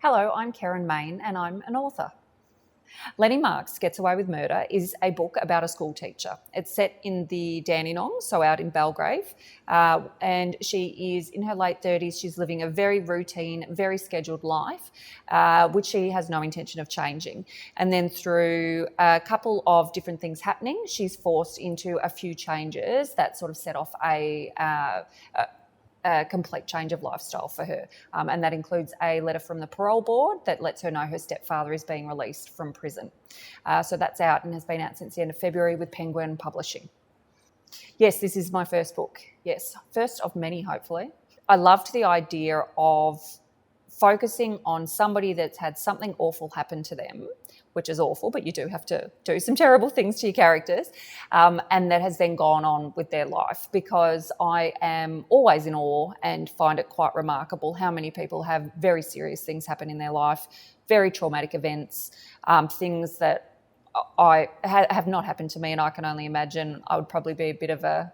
Hello, I'm Kerryn Mayne and I'm an author. Lenny Marks' Gets Away with Murder is a book about a school teacher. It's set in the Dandenong, so out in Belgrave, and she is in her late 30s. She's living a very routine, very scheduled life, which she has no intention of changing. And then through a couple of different things happening, she's forced into a few changes that sort of set off a complete change of lifestyle for her. And that includes a letter from the parole board that lets her know her stepfather is being released from prison. So that's out and has been out since the end of February with Penguin Publishing. Yes, this is my first book. Yes, first of many, hopefully. I loved the idea of focusing on somebody that's had something awful happen to them, which is awful, but you do have to do some terrible things to your characters, and that has then gone on with their life, because I am always in awe and find it quite remarkable how many people have very serious things happen in their life, very traumatic events, things that have not happened to me, and I can only imagine I would probably be a bit of a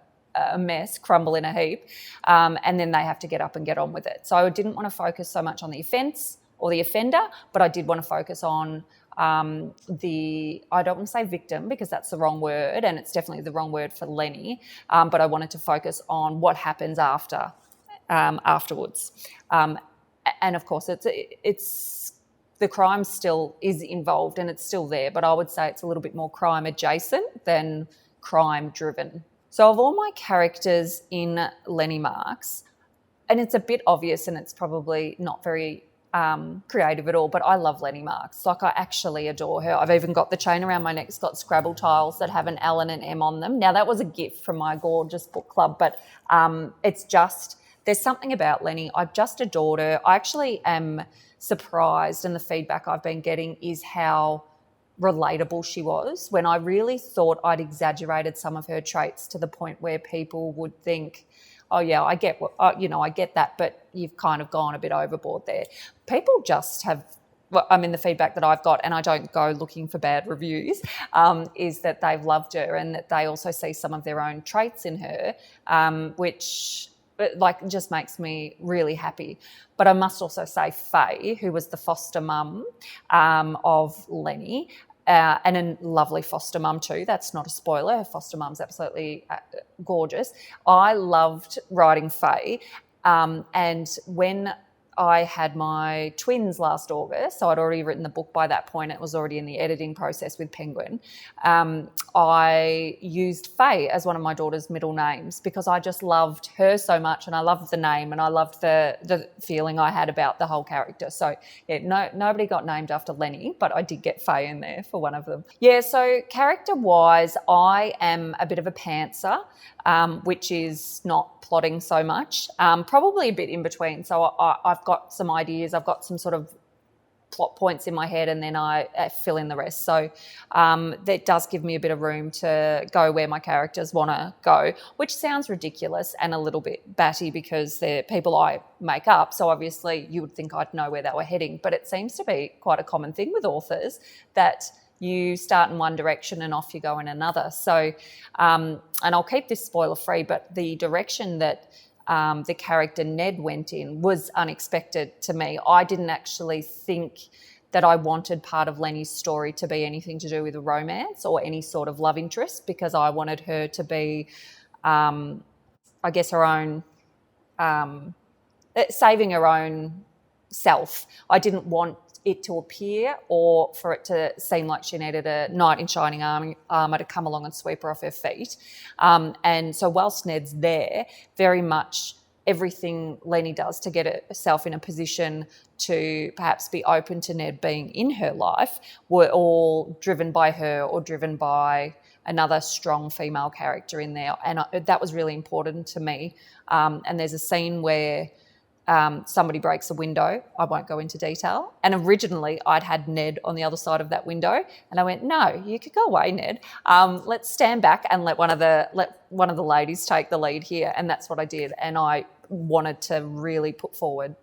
mess, crumble in a heap, and then they have to get up and get on with it. So I didn't want to focus so much on the offence or the offender, but I did want to focus on I don't want to say victim because that's the wrong word, and it's definitely the wrong word for Lenny, but I wanted to focus on what happens afterwards. And of course, it's the crime still is involved and it's still there, but I would say it's a little bit more crime adjacent than crime driven. So of all my characters in Lenny Marks, and it's a bit obvious and it's probably not very creative at all, but I love Lenny Marks. Like, I actually adore her. I've even got the chain around my neck. It's got Scrabble tiles that have an L and an M on them. Now, that was a gift from my gorgeous book club, but it's just, there's something about Lenny. I've just adored her. I actually am surprised, and the feedback I've been getting is how relatable she was, when I really thought I'd exaggerated some of her traits to the point where people would think, oh yeah, I get I get that, but you've kind of gone a bit overboard there. People just have, the feedback that I've got, and I don't go looking for bad reviews, is that they've loved her and that they also see some of their own traits in her, which just makes me really happy. But I must also say Faye, who was the foster mum of Lenny, and a lovely foster mum too. That's not a spoiler. Her foster mum's absolutely gorgeous. I loved writing Faye. And when I had my twins last August, so I'd already written the book by that point, it was already in the editing process with Penguin, I used Faye as one of my daughter's middle names because I just loved her so much, and I loved the name, and I loved the feeling I had about the whole character. So yeah, nobody got named after Lenny, but I did get Faye in there for one of them. Yeah, so character-wise, I am a bit of a pantser, which is not plotting so much, probably a bit in between. So I've got some ideas, I've got some sort of plot points in my head, and then I fill in the rest. So that does give me a bit of room to go where my characters want to go, which sounds ridiculous and a little bit batty because they're people I make up. So obviously you would think I'd know where they were heading, but it seems to be quite a common thing with authors that you start in one direction and off you go in another. So, and I'll keep this spoiler free, but the direction that the character Ned went in was unexpected to me. I didn't actually think that I wanted part of Lenny's story to be anything to do with a romance or any sort of love interest, because I wanted her to be, her own, saving her own self. I didn't want it to appear or for it to seem like she needed a knight in shining armour to come along and sweep her off her feet. And so whilst Ned's there, very much everything Lenny does to get herself in a position to perhaps be open to Ned being in her life were all driven by her or driven by another strong female character in there. And that was really important to me. And there's a scene where somebody breaks a window. I won't go into detail. And originally I'd had Ned on the other side of that window, and I went, no, you could go away, Ned. Let's stand back and let one of the ladies take the lead here. And that's what I did. And I wanted to really put forward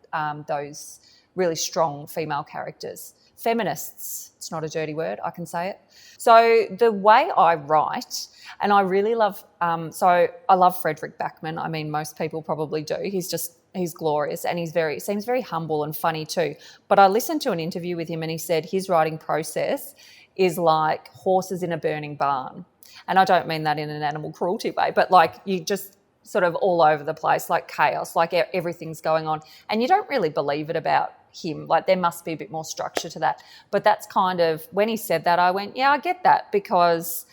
those really strong female characters. Feminists, it's not a dirty word, I can say it. So the way I write, and I really love, I love Frederick Backman. I mean, most people probably do. He's just he's glorious, and seems very humble and funny too. But I listened to an interview with him, and he said his writing process is like horses in a burning barn. And I don't mean that in an animal cruelty way, but like you just sort of all over the place, like chaos, like everything's going on. And you don't really believe it about him. Like there must be a bit more structure to that. But that's kind of, when he said that, I went, yeah, I get that, because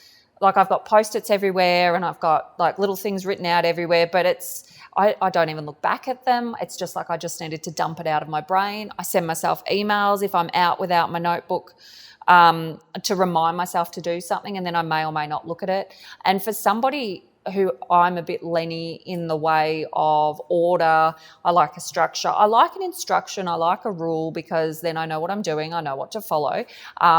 like I've got Post-its everywhere and I've got like little things written out everywhere, but I don't even look back at them. It's just like I just needed to dump it out of my brain. I send myself emails if I'm out without my notebook, to remind myself to do something, and then I may or may not look at it. And for somebody who I'm a bit Lenny in the way of order, I like a structure, I like an instruction, I like a rule, because then I know what I'm doing, I know what to follow.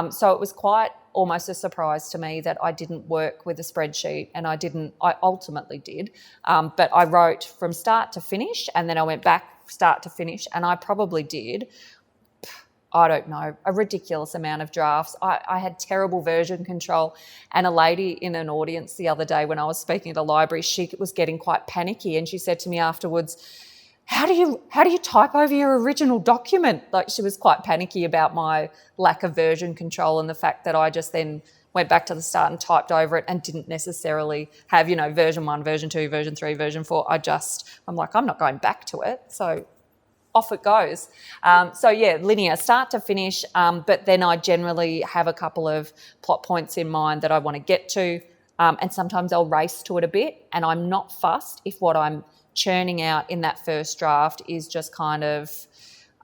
So it was quite almost a surprise to me that I didn't work with a spreadsheet, and I ultimately did, but I wrote from start to finish, and then I went back start to finish, and I probably did, I don't know, a ridiculous amount of drafts. I had terrible version control, and a lady in an audience the other day when I was speaking at a library, she was getting quite panicky, and she said to me afterwards, how do you type over your original document? Like, she was quite panicky about my lack of version control and the fact that I just then went back to the start and typed over it and didn't necessarily have, version 1, version 2, version 3, version 4. I'm like, I'm not going back to it. So off it goes. Linear, start to finish, but then I generally have a couple of plot points in mind that I want to get to, and sometimes I'll race to it a bit, and I'm not fussed if what I'm churning out in that first draft is just kind of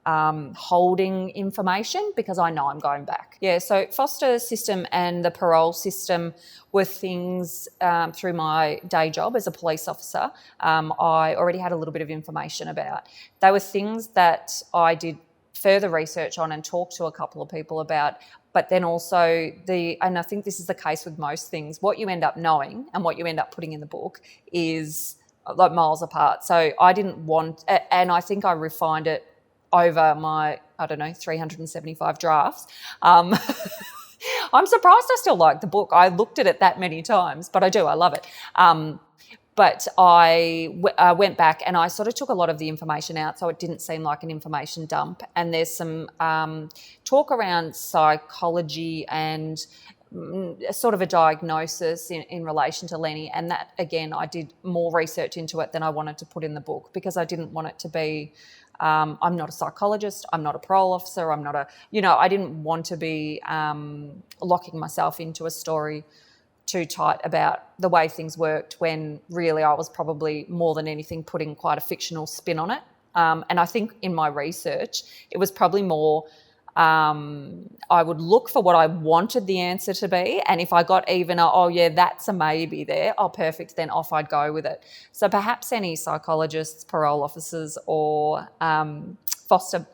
holding information, because I know I'm going back. Yeah, so foster system and the parole system were things through my day job as a police officer I already had a little bit of information about. They were things that I did further research on and talked to a couple of people about, but then also and I think this is the case with most things, what you end up knowing and what you end up putting in the book is like miles apart. So I didn't want, and I think I refined it over my, 375 drafts. I'm surprised I still like the book. I looked at it that many times, but I do. I love it. But I went back and I sort of took a lot of the information out, so it didn't seem like an information dump. And there's some talk around psychology and sort of a diagnosis in relation to Lenny, and that, again, I did more research into it than I wanted to put in the book, because I didn't want it to be I'm not a psychologist, I'm not a parole officer, I'm not I didn't want to be locking myself into a story too tight about the way things worked, when really I was probably more than anything putting quite a fictional spin on it. And I think in my research, it was probably more I would look for what I wanted the answer to be, and if I got even that's a maybe there, perfect, then off I'd go with it. So perhaps any psychologists, parole officers, or foster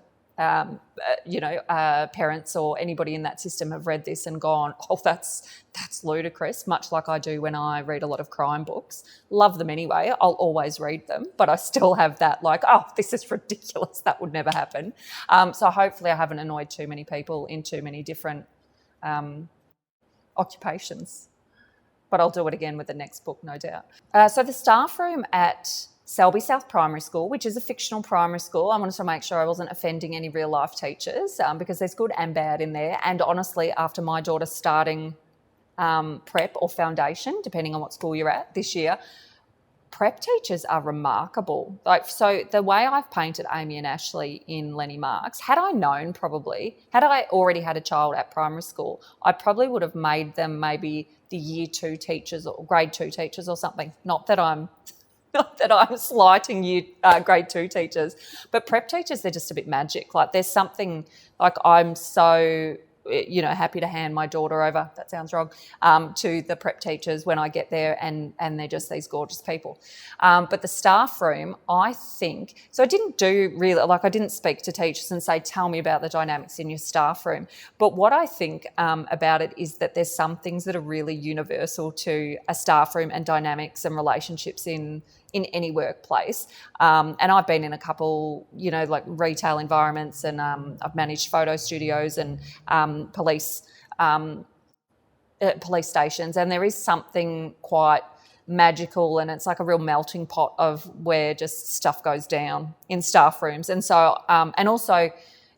parents or anybody in that system have read this and gone, that's ludicrous, much like I do when I read a lot of crime books. Love them anyway, I'll always read them, but I still have that this is ridiculous, that would never happen. So hopefully I haven't annoyed too many people in too many different occupations, but I'll do it again with the next book, no doubt. So the staff room at Selby South Primary School, which is a fictional primary school. I wanted to make sure I wasn't offending any real life teachers, because there's good and bad in there. And honestly, after my daughter starting prep or foundation, depending on what school you're at this year, prep teachers are remarkable. So the way I've painted Amy and Ashley in Lenny Marks, had I already had a child at primary school, I probably would have made them maybe the year 2 teachers or grade 2 teachers or something. Not that I'm slighting grade 2 teachers, but prep teachers, they're just a bit magic. Like, there's something, I'm so happy to hand my daughter over, that sounds wrong, to the prep teachers when I get there, and they're just these gorgeous people. But the staff room, I think, so I didn't I didn't speak to teachers and say, tell me about the dynamics in your staff room. But what I think about it is that there's some things that are really universal to a staff room and dynamics and relationships in any workplace. And I've been in a couple, retail environments, and I've managed photo studios and police stations, and there is something quite magical, and it's like a real melting pot of where just stuff goes down in staff rooms. And so, and also,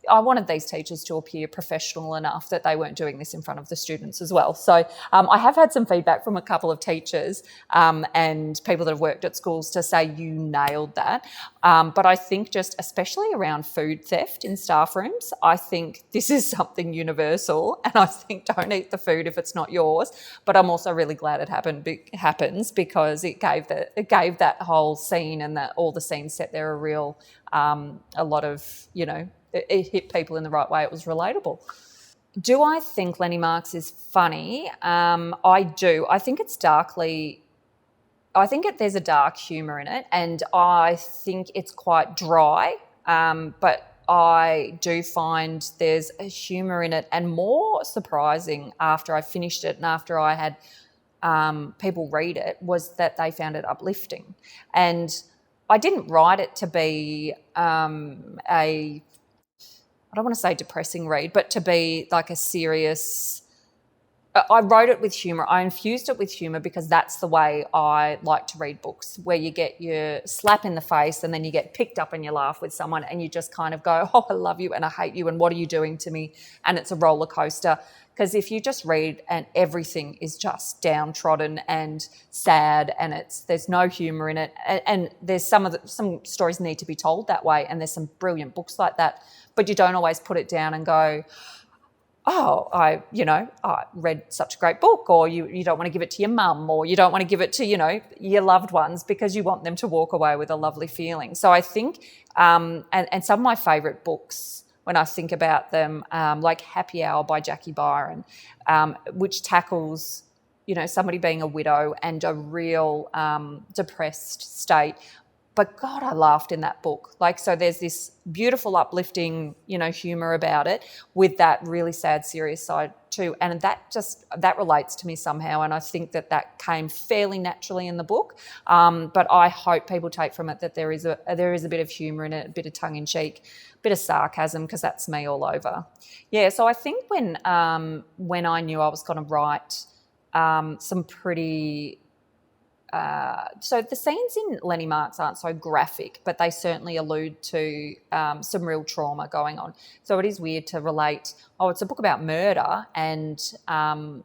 I wanted these teachers to appear professional enough that they weren't doing this in front of the students as well. So I have had some feedback from a couple of teachers and people that have worked at schools to say you nailed that. But I think just especially around food theft in staff rooms, I think this is something universal, and I think don't eat the food if it's not yours. But I'm also really glad it happens because it gave that whole scene and that all the scenes set there a real a lot of, it hit people in the right way. It was relatable. Do I think Lenny Marks is funny? I do. I think there's a dark humour in it, and I think it's quite dry, but I do find there's a humour in it, and more surprising after I finished it and after I had people read it was that they found it uplifting. And I didn't write it to be I don't want to say depressing read, but to be like a serious... I wrote it with humour. I infused it with humour because that's the way I like to read books, where you get your slap in the face and then you get picked up and you laugh with someone and you just kind of go, oh, I love you and I hate you and what are you doing to me? And it's a roller coaster. Because if you just read and everything is just downtrodden and sad and there's no humour in it, and there's some stories need to be told that way, and there's some brilliant books like that, but you don't always put it down and go, oh, I read such a great book, or you don't want to give it to your mum, or you don't want to give it to, your loved ones because you want them to walk away with a lovely feeling. So I think, and some of my favourite books, when I think about them, like Happy Hour by Jackie Byron, which tackles, somebody being a widow and a real depressed state. But God, I laughed in that book. So there's this beautiful, uplifting, humour about it with that really sad, serious side too. And that relates to me somehow. And I think that came fairly naturally in the book. But I hope people take from it that there is a bit of humour in it, a bit of tongue in cheek, a bit of sarcasm, because that's me all over. Yeah. So I think when I knew I was going to write some pretty... so the scenes in Lenny Marks aren't so graphic, but they certainly allude to some real trauma going on. So it is weird to relate, it's a book about murder and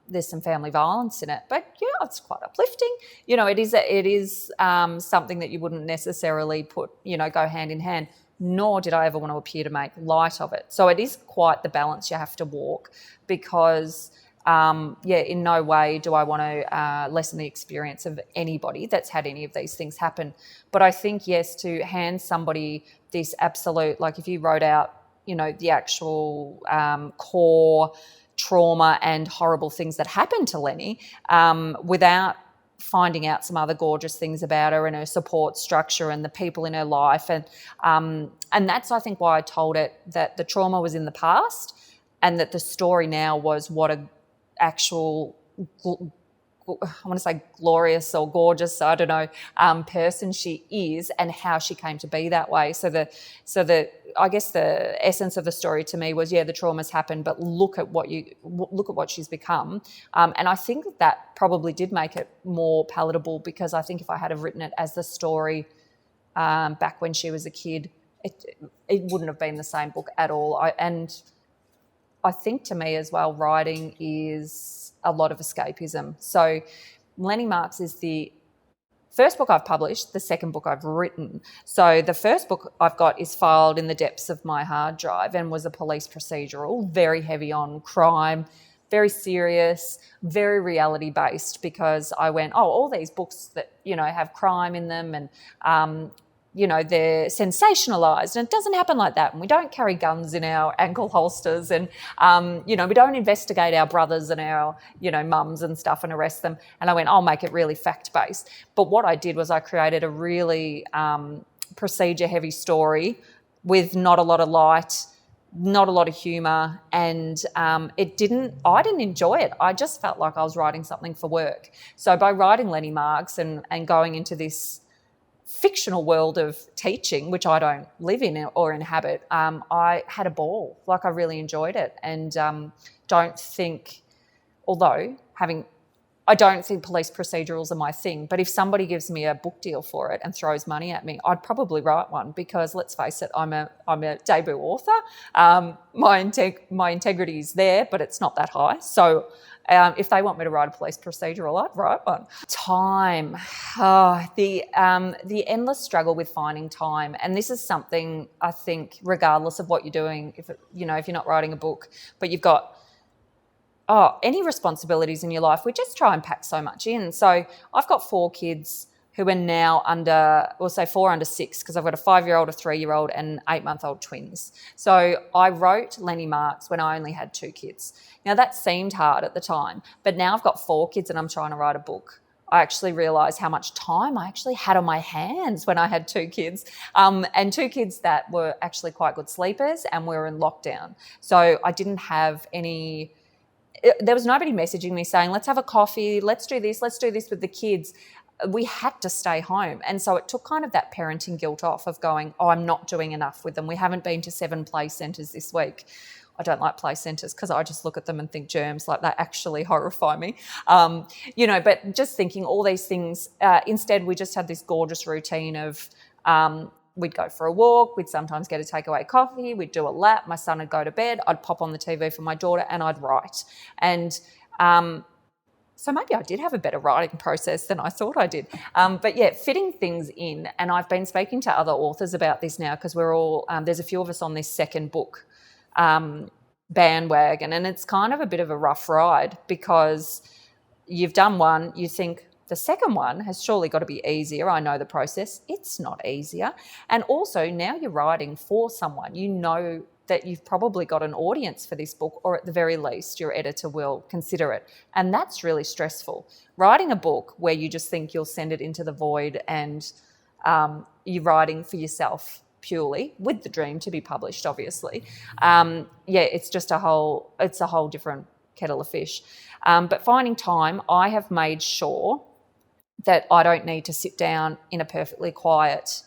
there's some family violence in it, but it's quite uplifting. It is something that you wouldn't necessarily put, go hand in hand, nor did I ever want to appear to make light of it. So it is quite the balance you have to walk, because... in no way do I want to lessen the experience of anybody that's had any of these things happen. But I think, yes, to hand somebody this absolute, like if you wrote out, the actual core trauma and horrible things that happened to Lenny without finding out some other gorgeous things about her and her support structure and the people in her life. And that's, I think, why I told it that the trauma was in the past and that the story now was what a actual, I want to say glorious or gorgeous, I don't know, person she is and how she came to be that way. So I guess the essence of the story to me was, the trauma's happened, but look at what she's become. And I think that probably did make it more palatable, because I think if I had have written it as the story back when she was a kid, it wouldn't have been the same book at all. I think to me as well, writing is a lot of escapism. So Lenny Marks is the first book I've published, the second book I've written. So the first book I've got is filed in the depths of my hard drive and was a police procedural, very heavy on crime, very serious, very reality-based, because I went, all these books that, have crime in them and, they're sensationalised, and it doesn't happen like that. And we don't carry guns in our ankle holsters, and, we don't investigate our brothers and our, mums and stuff and arrest them. And I went, I'll make it really fact-based. But what I did was I created a really procedure-heavy story with not a lot of light, not a lot of humour, and I didn't enjoy it. I just felt like I was writing something for work. So by writing Lenny Marks and going into this fictional world of teaching, which I don't live in or inhabit, I had a ball. I really enjoyed it, and don't think, although having I don't think police procedurals are my thing, but if somebody gives me a book deal for it and throws money at me, I'd probably write one because, let's face it, I'm a debut author. My integrity is there, but it's not that high. So if they want me to write a police procedural, I'd write one. Time, the endless struggle with finding time, and this is something I think, regardless of what you're doing, if you're not writing a book, but you've got any responsibilities in your life, we just try and pack so much in. So I've got 4 kids who are now we'll say 4 under 6, because I've got a 5-year-old, a 3-year-old and 8-month-old twins. So I wrote Lenny Marks when I only had 2 kids. Now that seemed hard at the time, but now I've got 4 kids and I'm trying to write a book. I actually realised how much time I actually had on my hands when I had 2 kids, and 2 kids that were actually quite good sleepers, and we were in lockdown. So I didn't have there was nobody messaging me saying, let's have a coffee, let's do this with the kids. We had to stay home. And so it took kind of that parenting guilt off of going, I'm not doing enough with them. We haven't been to 7 play centres this week. I don't like play centres because I just look at them and think germs, like they actually horrify me. But just thinking all these things, instead we just had this gorgeous routine of we'd go for a walk, we'd sometimes get a takeaway coffee, we'd do a lap, my son would go to bed, I'd pop on the TV for my daughter and I'd write. And so maybe I did have a better writing process than I thought I did. But yeah, fitting things in. And I've been speaking to other authors about this now because we're all, there's a few of us on this second book bandwagon, and it's kind of a bit of a rough ride because you've done one, you think, the second one has surely got to be easier. I know the process. It's not easier. And also now you're writing for someone. You know that you've probably got an audience for this book, or at the very least your editor will consider it. And that's really stressful. Writing a book where you just think you'll send it into the void and you're writing for yourself purely, with the dream to be published, obviously. It's just a whole different kettle of fish. But finding time, I have made sure that I don't need to sit down in a perfectly quiet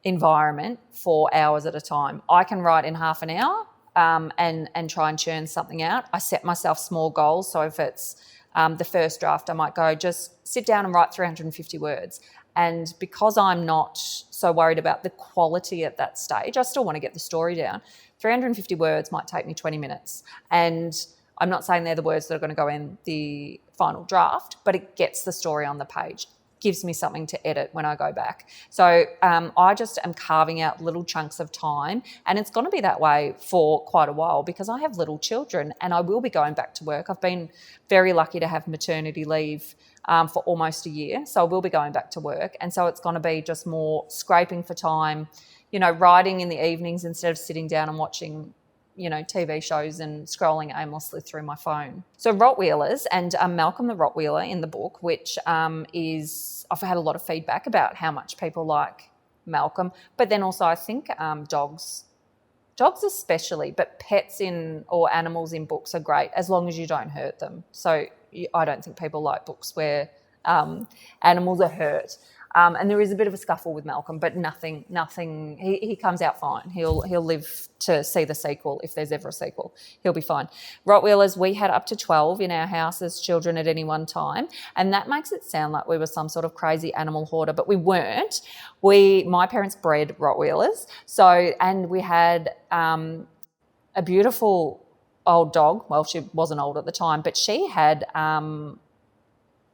environment for hours at a time. I can write in half an hour and try and churn something out. I set myself small goals. So if it's the first draft, I might go, just sit down and write 350 words. And because I'm not so worried about the quality at that stage, I still want to get the story down. 350 words might take me 20 minutes. And I'm not saying they're the words that are going to go in the final draft, but it gets the story on the page, gives me something to edit when I go back. So I just am carving out little chunks of time, and it's going to be that way for quite a while because I have little children and I will be going back to work. I've been very lucky to have maternity leave for almost a year, so I will be going back to work. And so it's going to be just more scraping for time, writing in the evenings instead of sitting down and watching TV shows and scrolling aimlessly through my phone. So Rottweilers, and Malcolm the Rottweiler in the book, which I've had a lot of feedback about how much people like Malcolm, but then also I think dogs especially, but pets or animals in books are great as long as you don't hurt them. So I don't think people like books where animals are hurt. And there is a bit of a scuffle with Malcolm, but nothing. He comes out fine. He'll live to see the sequel if there's ever a sequel. He'll be fine. Rottweilers, we had up to 12 in our house as children at any one time, and that makes it sound like we were some sort of crazy animal hoarder, but we weren't. My parents bred Rottweilers, and we had a beautiful old dog. Well, she wasn't old at the time, but she had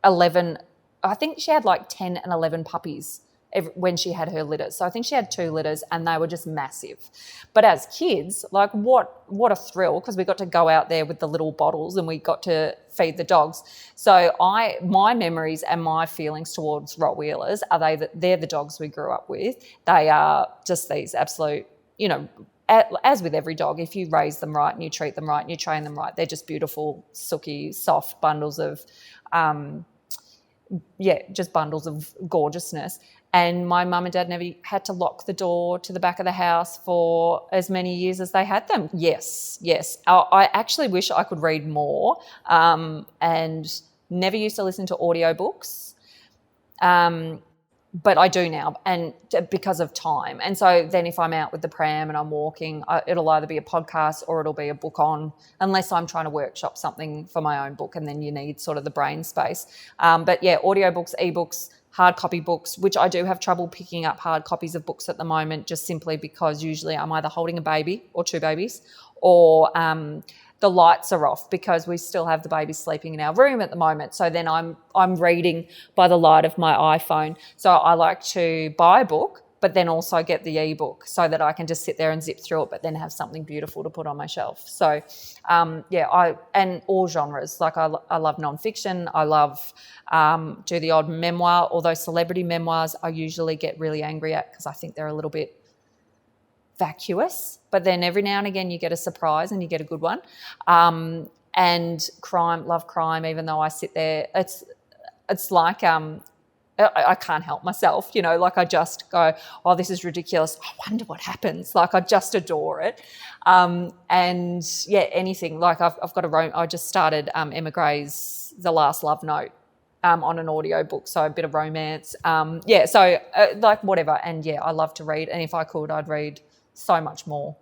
11. I think she had like 10 and 11 puppies when she had her litters. So I think she had 2 litters and they were just massive. But as kids, like what a thrill, because we got to go out there with the little bottles and we got to feed the dogs. So my memories and my feelings towards Rottweilers are they're the dogs we grew up with. They are just these absolute, as with every dog, if you raise them right and you treat them right and you train them right, they're just beautiful, silky, soft bundles of just bundles of gorgeousness. And my mum and dad never had to lock the door to the back of the house for as many years as they had them. Yes. I actually wish I could read more and never used to listen to audiobooks. but I do now, and because of time. And so then if I'm out with the pram and I'm walking, it'll either be a podcast or it'll be a book on, unless I'm trying to workshop something for my own book, and then you need sort of the brain space. But yeah, audiobooks, ebooks, hard copy books, which I do have trouble picking up hard copies of books at the moment, just simply because usually I'm either holding a baby or two babies, or the lights are off because we still have the baby sleeping in our room at the moment. So then I'm reading by the light of my iPhone. So I like to buy a book, but then also get the ebook so that I can just sit there and zip through it, but then have something beautiful to put on my shelf. So and all genres. Like I love nonfiction. I love do the odd memoir, although celebrity memoirs I usually get really angry at because I think they're a little bit vacuous, but then every now and again you get a surprise and you get a good one. And crime, love crime, even though I sit there, it's like I can't help myself, like I just go, oh, this is ridiculous, I wonder what happens. Like I just adore it. And yeah, anything. Like I've got I just started Emma Gray's The Last Love Note on an audio book, so a bit of romance. Like whatever. And yeah, I love to read, and if I could, I'd read so much more.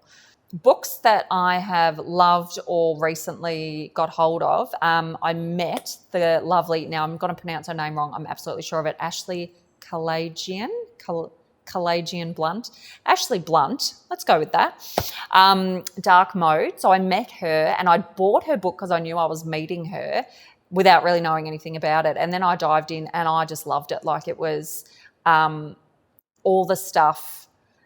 Books that I have loved or recently got hold of, I met the lovely, now I'm going to pronounce her name wrong, I'm absolutely sure of it, Ashley Kalajian Blunt. Ashley Blunt, let's go with that. Dark Mode. So I met her and I bought her book because I knew I was meeting her without really knowing anything about it. And then I dived in and I just loved it. Like it was all the stuff.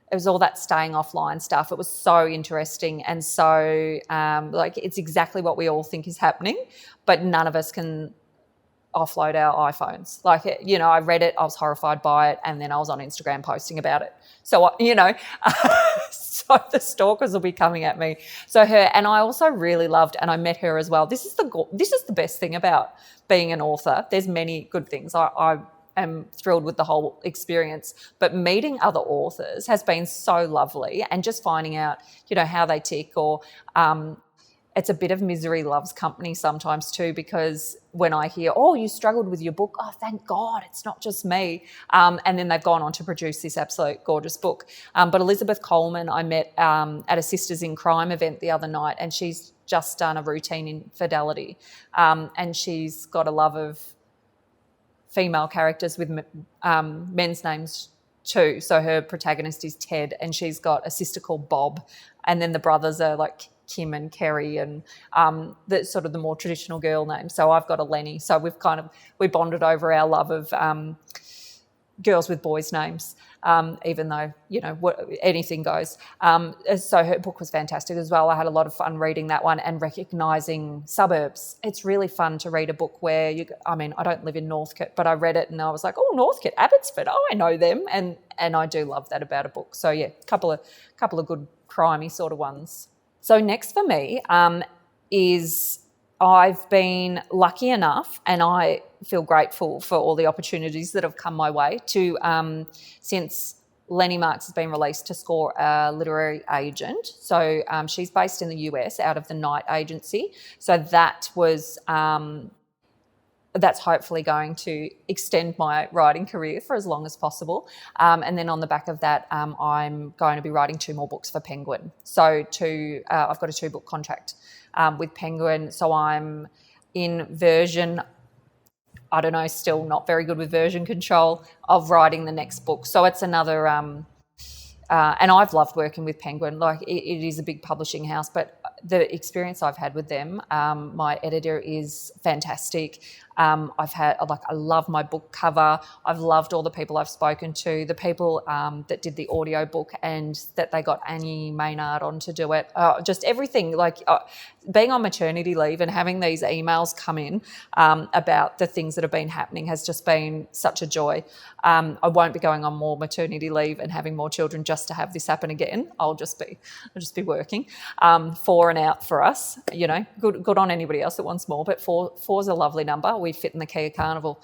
It was all that staying offline stuff. It was so interesting. And so it's exactly what we all think is happening, but none of us can offload our iPhones. I read it, I was horrified by it, and then I was on Instagram posting about it. So, so the stalkers will be coming at me. So her, and I also really loved, and I met her as well. This is the best thing about being an author. There's many good things. I am thrilled with the whole experience, but meeting other authors has been so lovely, and just finding out, how they tick, or it's a bit of misery loves company sometimes too, because when I hear, oh, you struggled with your book, oh, thank God, it's not just me. And then they've gone on to produce this absolute gorgeous book. But Elizabeth Coleman, I met at a Sisters in Crime event the other night, and she's just done a routine in Fidelity. And she's got a love of female characters with men's names too. So her protagonist is Ted, and she's got a sister called Bob, and then the brothers are like Kim and Kerry, and the sort of the more traditional girl names. So I've got a Lenny. So we bonded over our love of girls with boys' names, even though, anything goes. So her book was fantastic as well. I had a lot of fun reading that one and recognising suburbs. It's really fun to read a book where I don't live in Northcote, but I read it and I was like, oh, Northcote, Abbotsford, oh, I know them. And I do love that about a book. So yeah, couple of good crimey sort of ones. So next for me is I've been lucky enough, and I feel grateful for all the opportunities that have come my way to since Lenny Marks has been released, to score a literary agent. So she's based in the US out of the Knight Agency. So that was that's hopefully going to extend my writing career for as long as possible. And then on the back of that, I'm going to be writing 2 more books for Penguin. So I've got a 2-book contract with Penguin. So I'm in version, I don't know, still not very good with version control of writing the next book. So it's another, and I've loved working with Penguin. Like it is a big publishing house, but the experience I've had with them, my editor is fantastic. I love my book cover. I've loved all the people I've spoken to, the people that did the audio book, and that they got Annie Maynard on to do it. Just everything, being on maternity leave and having these emails come in about the things that have been happening has just been such a joy. I won't be going on more maternity leave and having more children just to have this happen again. I'll just be working 4 and out for us. Good on anybody else that wants more, but 4's a lovely number. We fit in the Kia Carnival.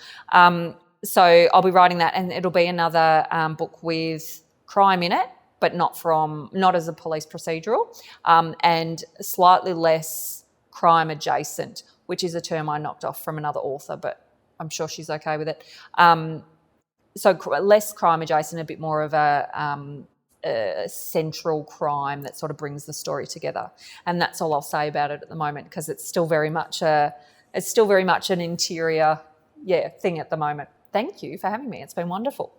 So I'll be writing that, and it'll be another book with crime in it, but not as a police procedural, and slightly less crime adjacent, which is a term I knocked off from another author, but I'm sure she's okay with it. So less crime adjacent, a bit more of a central crime that sort of brings the story together. And that's all I'll say about it at the moment, because it's still very much an interior thing at the moment. Thank you for having me. It's been wonderful.